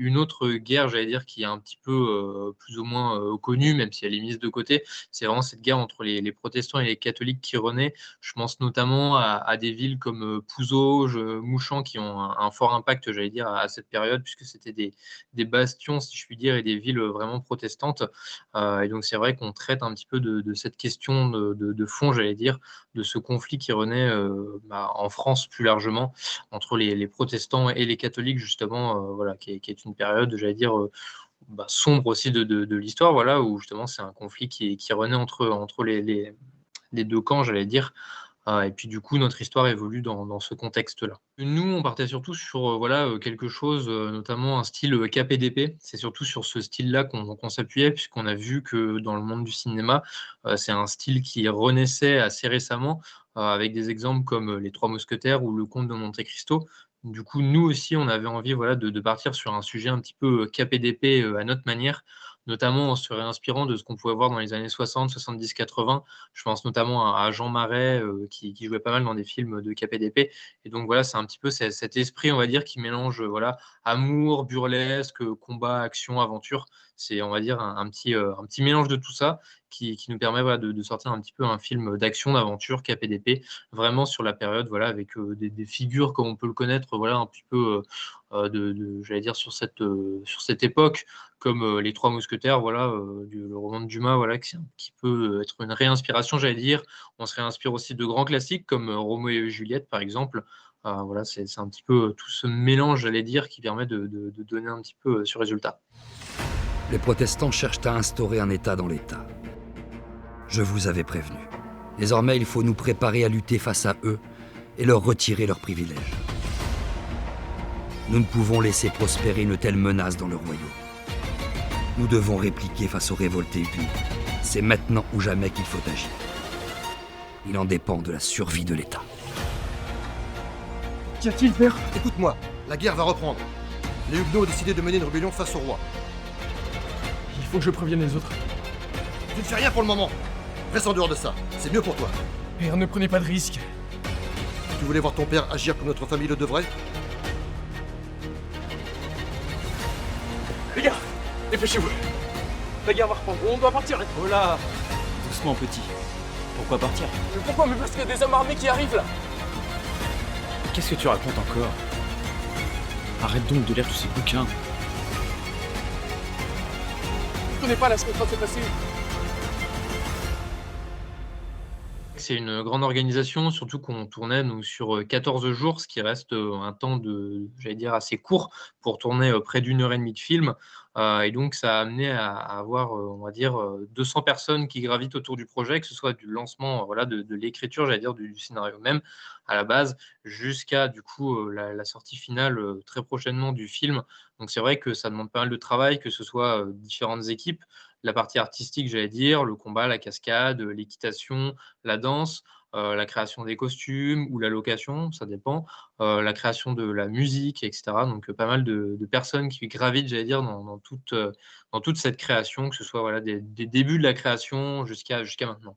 une autre guerre, j'allais dire, qui est un petit peu, plus ou moins, connue, même si elle est mise de côté. C'est vraiment cette guerre entre les protestants et les catholiques qui renaît. Je pense notamment à des villes comme, Pouzauges, Mouchamps qui ont un fort impact, j'allais dire, à cette période puisque c'était des bastions, si je puis dire et des villes, vraiment protestantes. Et donc c'est vrai qu'on traite un petit peu de cette question de fond, j'allais dire, de ce conflit qui renaît, en France plus largement entre les protestants et les catholiques justement, voilà, qui est une période, j'allais dire, sombre aussi de l'histoire, voilà, où justement c'est un conflit qui renaît entre les 2 camps, j'allais dire. Et puis du coup, notre histoire évolue dans ce contexte-là. Nous, on partait surtout sur, voilà, quelque chose, notamment un style, KPDP. C'est surtout sur ce style-là qu'on s'appuyait puisqu'on a vu que dans le monde du cinéma, c'est un style qui renaissait assez récemment, avec des exemples comme, Les Trois Mousquetaires ou Le Comte de Monte Cristo. Du coup, nous aussi, on avait envie, voilà, de partir sur un sujet un petit peu, KPDP, à notre manière, notamment en se réinspirant de ce qu'on pouvait voir dans les années 60, 70, 80. Je pense notamment à Jean Marais, qui jouait pas mal dans des films de KPDP et donc voilà, c'est un petit peu cet esprit, on va dire, qui mélange, voilà, amour, burlesque, combat, action, aventure. C'est, on va dire, un petit mélange de tout ça qui nous permet, voilà, de sortir un petit peu un film d'action, d'aventure, KPDP, vraiment sur la période, voilà, avec, des figures comme on peut le connaître, voilà, un petit peu, de j'allais dire sur cette époque, comme, Les Trois Mousquetaires, voilà, le roman de Dumas, voilà, qui peut, être une réinspiration, j'allais dire. On se réinspire aussi de grands classiques comme, Roméo et Juliette, par exemple. Voilà, c'est un petit peu, tout ce mélange, j'allais dire, qui permet de donner un petit peu, ce résultat. Les protestants cherchent à instaurer un État dans l'État. Je vous avais prévenu. Désormais, il faut nous préparer à lutter face à eux et leur retirer leurs privilèges. Nous ne pouvons laisser prospérer une telle menace dans le royaume. Nous devons répliquer face aux révoltés unis. C'est maintenant ou jamais qu'il faut agir. Il en dépend de la survie de l'État. Qu'y a-t-il, père? Écoute-moi, la guerre va reprendre. Les Huguenots ont décidé de mener une rébellion face au roi. Il faut que je prévienne les autres. Tu ne fais rien pour le moment. Reste en dehors de ça, c'est mieux pour toi. Père, ne prenez pas de risques. Tu voulais voir ton père agir comme notre famille le devrait? Les gars, dépêchez-vous. La guerre va reprendre, on doit partir. Oh là! Doucement, petit. Pourquoi partir? Mais pourquoi? Mais parce qu'il y a des hommes armés qui arrivent là. Qu'est-ce que tu racontes encore? Arrête donc de lire tous ces bouquins. Je connais pas là ce qui est en train de se passer. C'est une grande organisation, surtout qu'on tournait nous sur, 14 jours, ce qui reste, un temps j'allais dire assez court pour tourner, près d'1 heure et demie de film. Et donc ça a amené à avoir, on va dire, 200 personnes qui gravitent autour du projet, que ce soit du lancement, voilà, de l'écriture, j'allais dire du scénario même, à la base, jusqu'à du coup, la sortie finale, très prochainement du film. Donc c'est vrai que ça demande pas mal de travail, que ce soit, différentes équipes, la partie artistique, j'allais dire, le combat, la cascade, l'équitation, la danse, la création des costumes ou la location, ça dépend, la création de la musique et cetera. Donc, pas mal de personnes qui gravitent, j'allais dire, dans toute cette création, que ce soit, voilà, des débuts de la création jusqu'à maintenant.